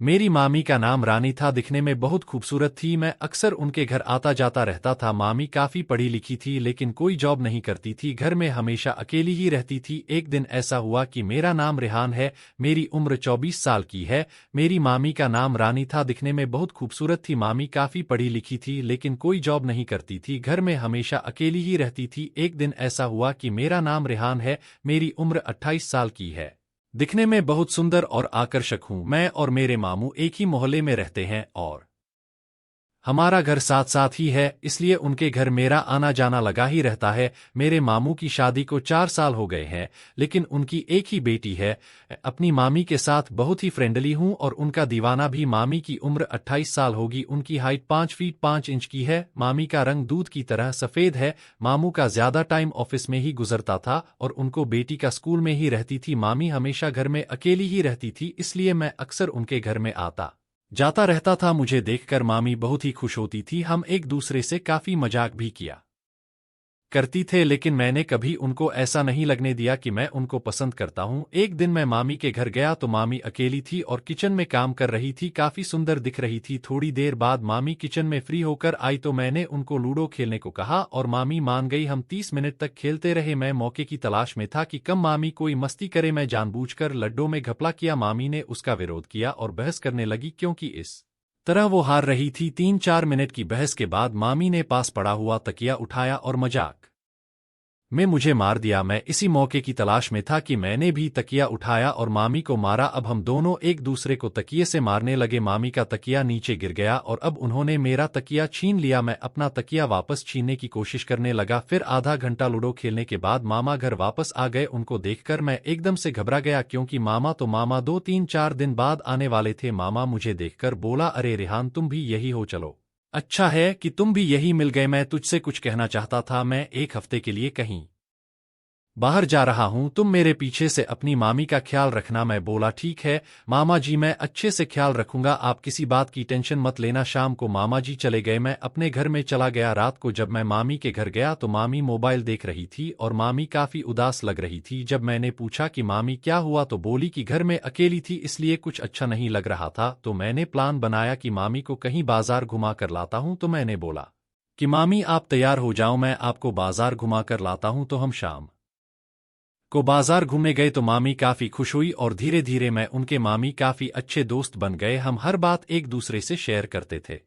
मेरी मामी का नाम रानी था, दिखने में बहुत खूबसूरत थी। मैं अक्सर उनके घर आता जाता रहता था। मामी काफी पढ़ी लिखी थी लेकिन कोई जॉब नहीं करती थी, घर में हमेशा अकेली ही रहती थी। एक दिन ऐसा हुआ कि मेरा नाम रेहान है, मेरी उम्र 24 साल की है। मेरी मामी का नाम रानी था, दिखने में बहुत खूबसूरत थी। मामी काफी पढ़ी लिखी थी लेकिन कोई जॉब नहीं करती थी, घर में हमेशा अकेली ही रहती थी। एक दिन ऐसा हुआ कि मेरा नाम रेहान है, मेरी उम्र 28 साल की है। दिखने में बहुत सुंदर और आकर्षक हूं। मैं और मेरे मामू एक ही मोहल्ले में रहते हैं और हमारा घर साथ साथ ही है, इसलिए उनके घर मेरा आना जाना लगा ही रहता है। मेरे मामू की शादी को 4 साल हो गए हैं लेकिन उनकी एक ही बेटी है। अपनी मामी के साथ बहुत ही फ्रेंडली हूं और उनका दीवाना भी। मामी की उम्र 28 साल होगी, उनकी हाइट 5 फीट 5 इंच की है। मामी का रंग दूध की तरह सफेद है। मामू का ज्यादा टाइम ऑफिस में ही गुजरता था और उनको बेटी का स्कूल में ही रहती थी। मामी हमेशा घर में अकेली ही रहती थी, इसलिए मैं अक्सर उनके घर में आता जाता रहता था। मुझे देखकर मामी बहुत ही खुश होती थी। हम एक दूसरे से काफी मजाक भी किया करती थे लेकिन मैंने कभी उनको ऐसा नहीं लगने दिया कि मैं उनको पसंद करता हूं। एक दिन मैं मामी के घर गया तो मामी अकेली थी और किचन में काम कर रही थी, काफी सुंदर दिख रही थी। थोड़ी देर बाद मामी किचन में फ्री होकर आई तो मैंने उनको लूडो खेलने को कहा और मामी मान गई। हम 30 मिनट तक खेलते रहे। मैं मौके की तलाश में था कि कब मामी कोई मस्ती करे। मैं जानबूझकर लड्डो में घपला किया। मामी ने उसका विरोध किया और बहस करने लगी क्योंकि इस तरह वो हार रही थी। 3-4 मिनट की बहस के बाद मामी ने पास पड़ा हुआ तकिया उठाया और मजाक में मुझे मार दिया। मैं इसी मौके की तलाश में था कि मैंने भी तकिया उठाया और मामी को मारा। अब हम दोनों एक दूसरे को तकिए से मारने लगे। मामी का तकिया नीचे गिर गया और अब उन्होंने मेरा तकिया छीन लिया। मैं अपना तकिया वापस छीनने की कोशिश करने लगा। फिर आधा घंटा लूडो खेलने के बाद मामा घर वापस आ गए। उनको देखकर मैं एकदम से घबरा गया क्योंकि मामा 2-3-4 दिन बाद आने वाले थे। मामा मुझे देखकर बोला, अरे रेहान, तुम भी यही हो, चलो अच्छा है कि तुम भी यही मिल गए। मैं तुझसे कुछ कहना चाहता था। मैं एक हफ्ते के लिए कहीं बाहर जा रहा हूं, तुम मेरे पीछे से अपनी मामी का ख्याल रखना। मैं बोला, ठीक है मामा जी, मैं अच्छे से ख्याल रखूंगा, आप किसी बात की टेंशन मत लेना। शाम को मामा जी चले गए, मैं अपने घर में चला गया। रात को जब मैं मामी के घर गया तो मामी मोबाइल देख रही थी और मामी काफी उदास लग रही थी। जब मैंने पूछा कि मामी क्या हुआ तो बोली कि घर में अकेली थी इसलिए कुछ अच्छा नहीं लग रहा था। तो मैंने प्लान बनाया कि मामी को कहीं बाजार घुमा कर लाता हूं। तो मैंने बोला कि मामी आप तैयार हो जाओ, मैं आपको बाजार घुमा कर लाता हूं। तो हम शाम को बाजार घूमने गए तो मामी काफी खुश हुई और धीरे धीरे मैं उनके मामी काफी अच्छे दोस्त बन गए। हम हर बात एक दूसरे से शेयर करते थे।